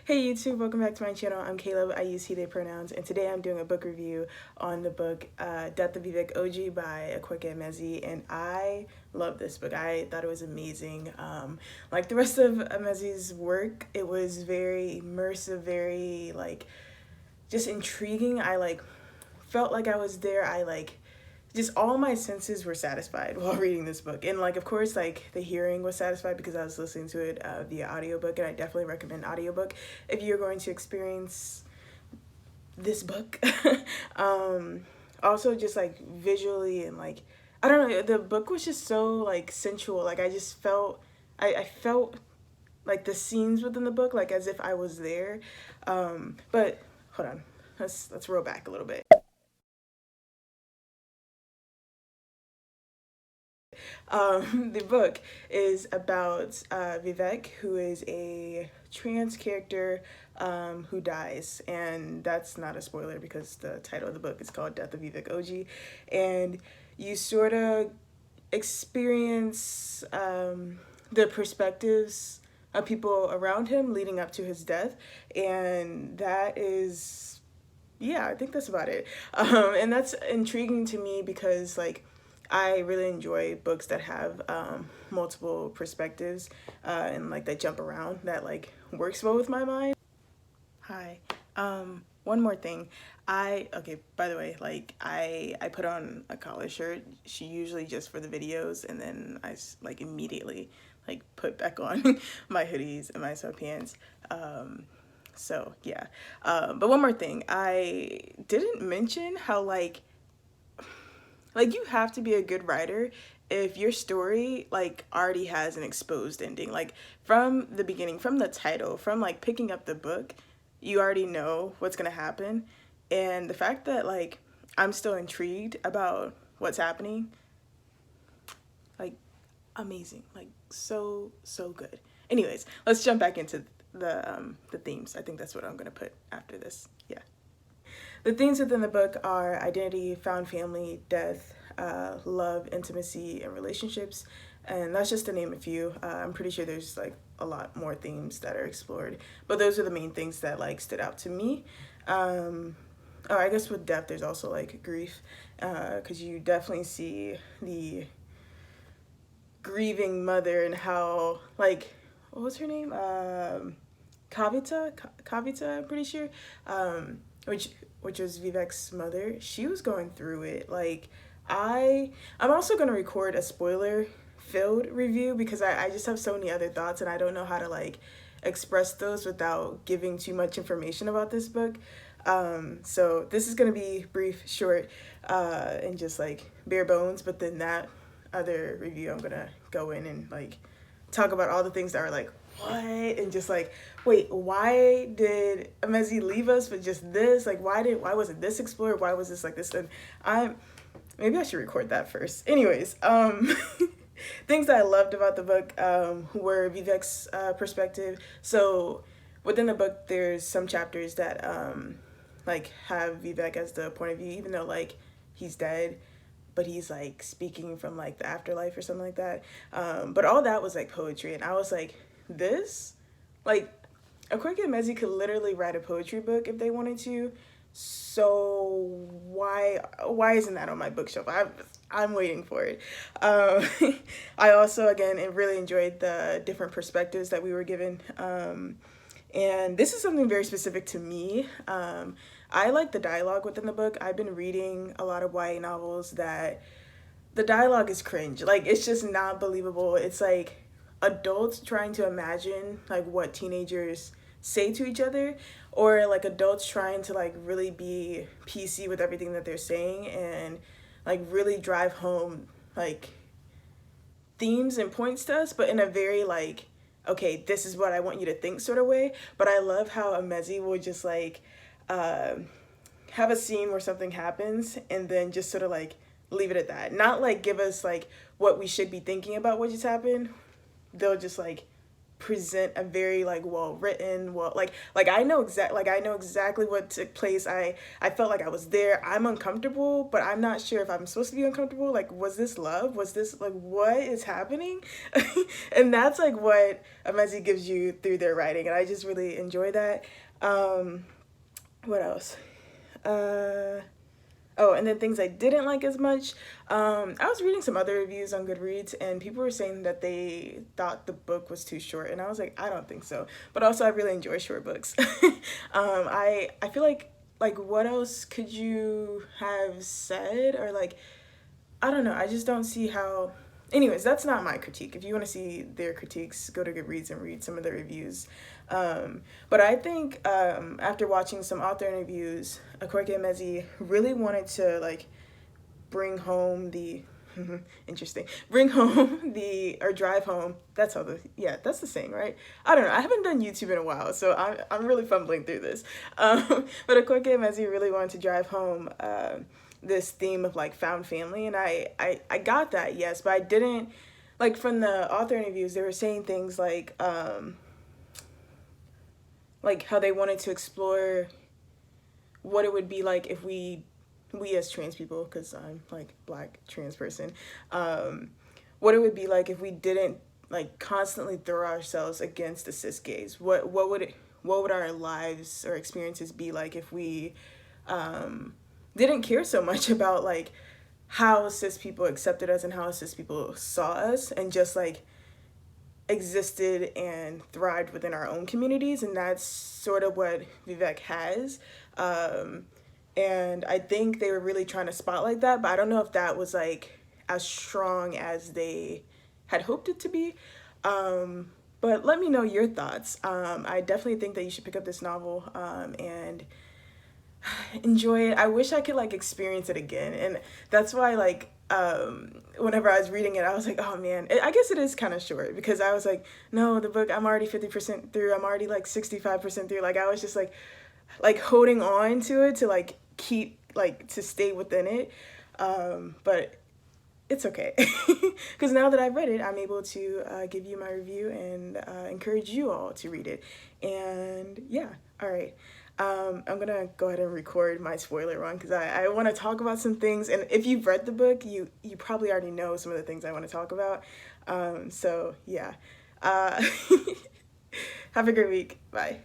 Hey YouTube, welcome back to my channel. I'm Caleb. I use he, they pronouns, and today I'm doing a book review on the book Death of Vivek Oji by Akwaeke Emezi, and I love this book. I thought it was amazing. Like the rest of Emezi's work, it was very immersive, very just intriguing. I felt like I was there. Just all my senses were satisfied while reading this book, and of course the hearing was satisfied because I was listening to it via audiobook, and I definitely recommend audiobook if you're going to experience this book. Also just visually and I don't know, the book was just so sensual. I just felt I felt the scenes within the book as if I was there. But hold on, let's roll back a little bit. The book is about Vivek, who is a trans character who dies, and that's not a spoiler because the title of the book is called Death of Vivek Oji, and you sort of experience the perspectives of people around him leading up to his death, and that is, yeah, I think that's about it. And that's intriguing to me because I really enjoy books that have multiple perspectives and that jump around, that works well with my mind. Hi. One more thing. Okay, by the way, I put on a collar shirt. She usually just for the videos, and then I immediately put back on my hoodies and my sweatpants. So yeah. But one more thing. I didn't mention how you have to be a good writer if your story already has an exposed ending. From the beginning, from the title, from picking up the book, you already know what's gonna happen. And the fact that I'm still intrigued about what's happening, amazing, so good. Anyways, let's jump back into the themes. I think that's what I'm gonna put after this. Yeah. The themes within the book are identity, found family, death, love, intimacy, and relationships. And that's just to name a few. I'm pretty sure there's a lot more themes that are explored, but those are the main things that stood out to me. I guess with death, there's also grief, because you definitely see the grieving mother and how what was her name? Kavita, I'm pretty sure. Which was Vivek's mother. She was going through it. I'm also gonna record a spoiler-filled review because I just have so many other thoughts and I don't know how to express those without giving too much information about this book. So this is gonna be brief, short, and just bare bones. But then that other review, I'm gonna go in and talk about all the things that are what, and just wait, why did Emezi leave us with just this? Why wasn't this explored? Why was this this? And maybe I should record that first. Anyways, things that I loved about the book were Vivek's perspective. So within the book, there's some chapters that have Vivek as the point of view, even though he's dead, but he's speaking from the afterlife or something like that. But all that was poetry, and I was this, Akwaeke Emezi could literally write a poetry book if they wanted to. So why isn't that on my bookshelf? I'm waiting for it. I also again really enjoyed the different perspectives that we were given. And this is something very specific to me. I like the dialogue within the book. I've been reading a lot of YA novels that the dialogue is cringe. It's just not believable. It's adults trying to imagine what teenagers say to each other, or adults trying to really be PC with everything that they're saying and really drive home themes and points to us, but in a very okay, this is what I want you to think sort of way. But I love how Emezi will just have a scene where something happens and then just sort of leave it at that, not give us what we should be thinking about what just happened. They'll just present a very like well written, I know exactly what took place. I felt like I was there. I'm uncomfortable, but I'm not sure if I'm supposed to be uncomfortable. Like, was this love? Was this like, what is happening? And that's like what Emezi gives you through their writing, and I just really enjoy that. What else? Oh, and then things I didn't like as much. I was reading some other reviews on Goodreads, and people were saying that they thought the book was too short, and I was like, I don't think so. But also, I really enjoy short books. I feel like what else could you have said, or like, I don't know. I just don't see how. Anyways, that's not my critique. If you want to see their critiques, go to Goodreads and read some of the reviews. But I think after watching some author interviews, Akwaeke Emezi really wanted to like bring home the drive home. That's that's the saying, right? I don't know. I haven't done YouTube in a while, so I'm really fumbling through this. But Akwaeke Emezi really wanted to drive home this theme of like found family, and I got that, yes, but I didn't like. From the author interviews, they were saying things like how they wanted to explore what it would be like if we as trans people, because I'm like Black trans person, what it would be like if we didn't like constantly throw ourselves against the cis gays. What would our lives or experiences be like if we didn't care so much about like how cis people accepted us and how cis people saw us, and just like existed and thrived within our own communities. And that's sort of what Vivek has. And I think they were really trying to spotlight that, but I don't know if that was like as strong as they had hoped it to be. But let me know your thoughts. I definitely think that you should pick up this novel and enjoy it. I wish I could like experience it again, and that's why like whenever I was reading it, I was like, oh man, I guess it is kind of short, because I was like, no, the book, I'm already 50% through, I'm already like 65% through. Like I was just like holding on to it to like keep like to stay within it, but it's okay, because now that I've read it, I'm able to give you my review and encourage you all to read it. And yeah, all right. I'm gonna go ahead and record my spoiler one, because I want to talk about some things, and if you've read the book, you probably already know some of the things I want to talk about. So yeah, have a great week. Bye.